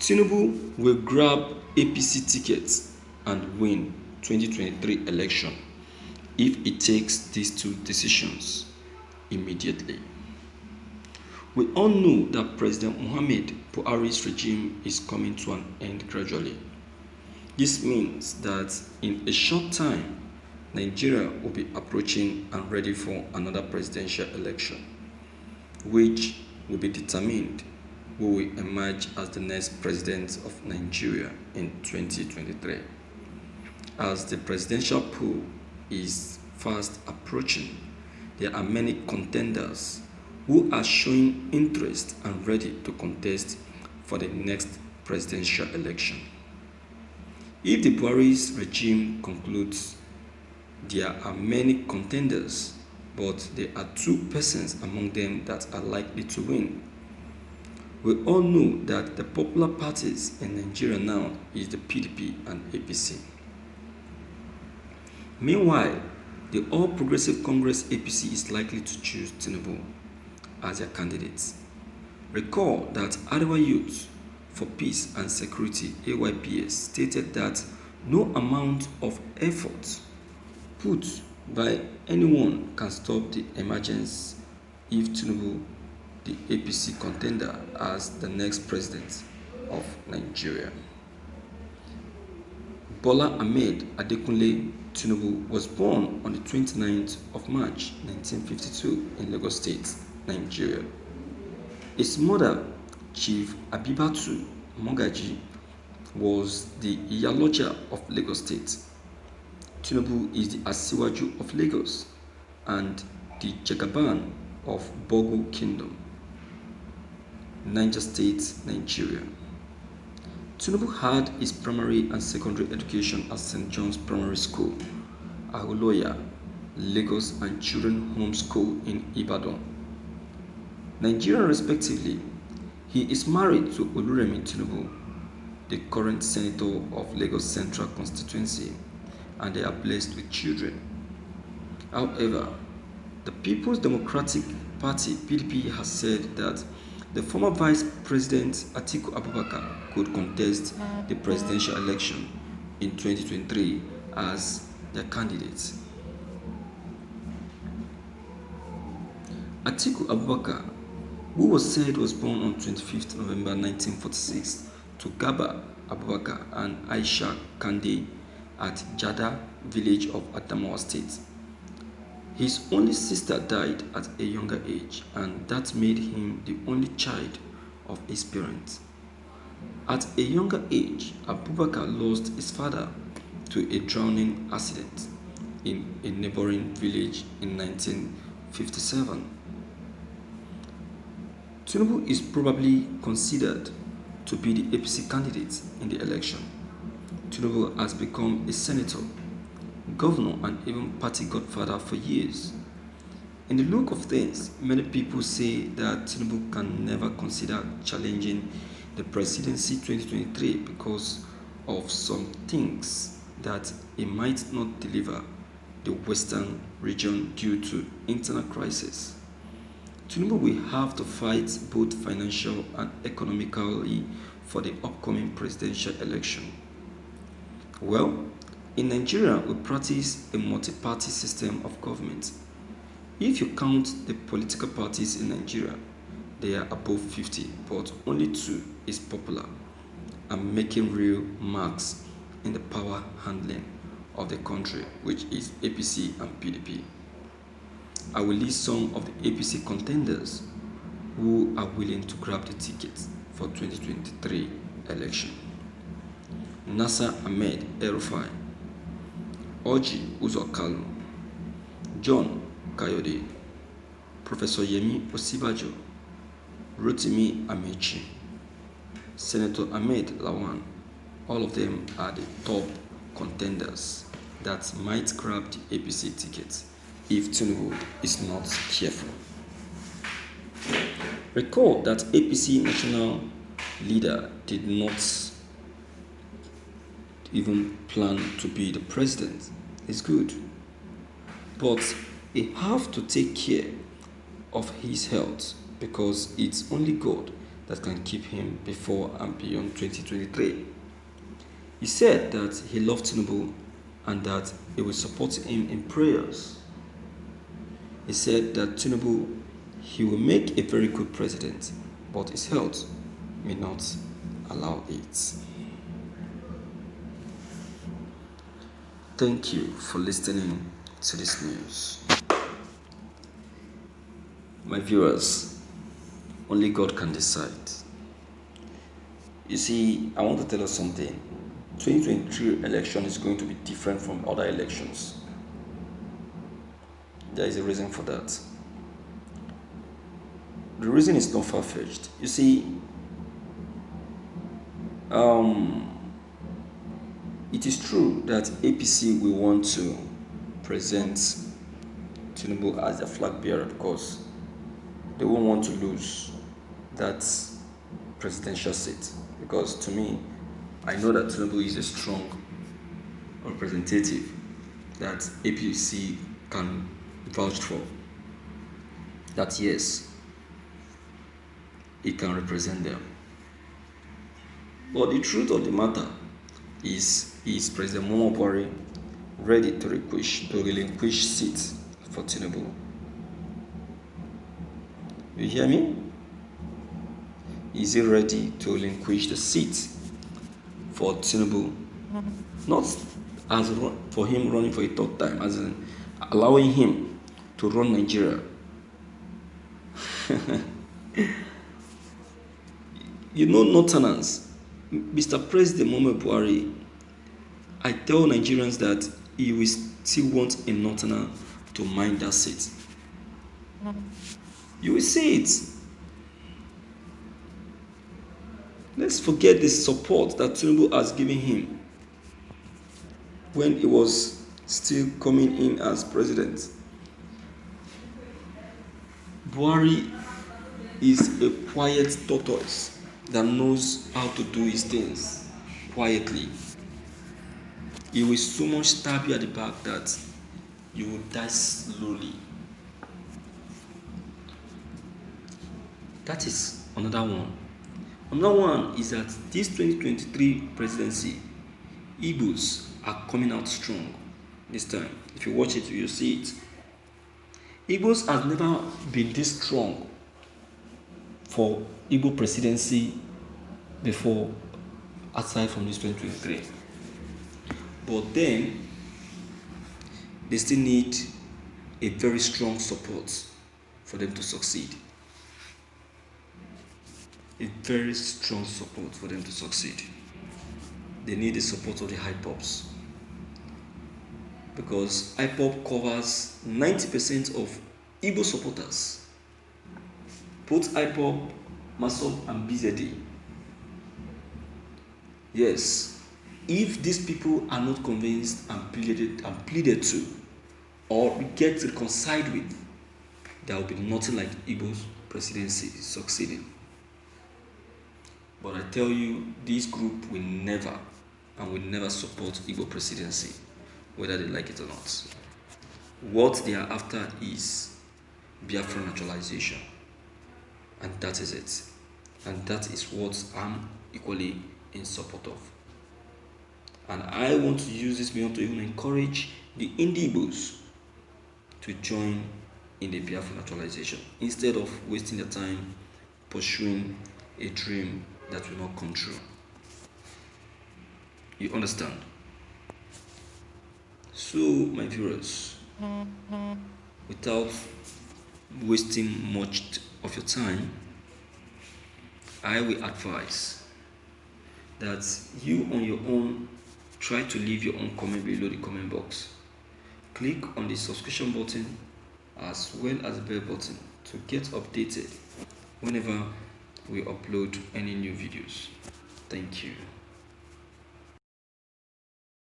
Tinubu will grab APC tickets and win 2023 election if he takes these two decisions immediately. We all know that President Muhammad Buhari's regime is coming to an end gradually. This means that in a short time, Nigeria will be approaching and ready for another presidential election, which will be determined who will emerge as the next president of Nigeria in 2023. As the presidential poll is fast approaching, there are many contenders who are showing interest and ready to contest for the next presidential election. If the Buhari's regime concludes, there are many contenders, but there are two persons among them that are likely to win. We all know that the popular parties in Nigeria now is the PDP and APC. Meanwhile, the All Progressive Congress APC is likely to choose Tinubu as their candidate. Recall that Arewa Youth for Peace and Security (AYPS) stated that no amount of effort put by anyone can stop the emergence if Tinubu, the APC contender, as the next president of Nigeria. Bola Ahmed Adekunle Tinubu was born on the 29th of March 1952 in Lagos State, Nigeria. His mother, Chief Abibatu Mogaji, was the Iyaloja of Lagos State. Tinubu is the Asiwaju of Lagos and the Jagaban of Bogu Kingdom, Niger State, Nigeria. Tinubu had his primary and secondary education at St. John's Primary School, Aholoya, Lagos, and Children Home School in Ibadan, Nigeria respectively. He is married to Oluremi Tinubu, the current senator of Lagos Central Constituency, and they are blessed with children. However, the People's Democratic Party (PDP) has said that the former Vice President Atiku Abubakar could contest the presidential election in 2023 as their candidate. Atiku Abubakar, who was born on 25th November 1946 to Gaba Abubakar and Aisha Kande at Jada village of Adamawa State. His only sister died at a younger age, and that made him the only child of his parents. At a younger age, Abubakar lost his father to a drowning accident in a neighboring village in 1957. Tinubu is probably considered to be the APC candidate in the election. Tinubu has become a senator, governor, and even party godfather for years. In the look of things, many people say that Tinubu can never consider challenging the presidency 2023 because of some things that he might not deliver the western region due to internal crisis. Tinubu will have to fight both financial and economically for the upcoming presidential election. Well, in Nigeria, we practice a multi-party system of government. If you count the political parties in Nigeria, they are above 50, but only two is popular and making real marks in the power handling of the country, which is APC and PDP. I will list some of the APC contenders who are willing to grab the tickets for 2023 election. Nasser Ahmed El-Rufai, Orji Uzor Kalu, John Kayode, Professor Yemi Osibajo, Rotimi Amechi, Senator Ahmed Lawan. All of them are the top contenders that might grab the APC ticket if Tinubu is not careful. Recall that APC national leader did not even plan to be the president. It's good, but he have to take care of his health because it's only God that can keep him before and beyond 2023. He said that he loved Tinubu and that he will support him in prayers. He said that Tinubu, he will make a very good president, but his health may not allow it. Thank you for listening to this news. My viewers, only God can decide. You see, I want to tell us something. 2023 election is going to be different from other elections. There is a reason for that. The reason is not far-fetched. You see, it is true that APC will want to present Tinubu as a flag bearer because they won't want to lose that presidential seat. Because to me, I know that Tinubu is a strong representative that APC can vouch for. That yes, he can represent them. But the truth of the matter is President Muhammadu Buhari ready to relinquish seat for Tinubu? You hear me? Is he ready to relinquish the seat for Tinubu? Not as for him running for a third time, as in allowing him to run Nigeria. You know, Northerners, Mr. President Muhammadu Buhari, I tell Nigerians that he will still want a Northerner to mind that seat. You will see it. Let's forget the support that Tinubu has given him when he was still coming in as president. Buhari is a quiet tortoise that knows how to do his things quietly. He will so much stab you at the back that you will die slowly. That is another one. Another one is that this 2023 presidency, Igbos are coming out strong this time. If you watch it, you'll see it. Igbos have never been this strong for Igbo presidency before, aside from this 2023. But then, they still need a very strong support for them to succeed. A very strong support for them to succeed. They need the support of the IPOBs. Because IPOB covers 90% of Igbo supporters. Both IPOB, MASSOB, and BZD. Yes, if these people are not convinced and pleaded to, or get reconciled with, there will be nothing like Igbo's presidency succeeding. But I tell you, this group will never support Igbo presidency, whether they like it or not. What they are after is Biafra naturalization. And that is it. And that is what I'm equally in support of. And I want to use this medium to even encourage the Igbos to join in the Biafra naturalization instead of wasting their time pursuing a dream that will not come true. You understand? So, my viewers, without wasting much of your time, I will advise that you on your own try to leave your own comment below the comment box. Click on the subscription button as well as the bell button to get updated whenever we upload any new videos. Thank you.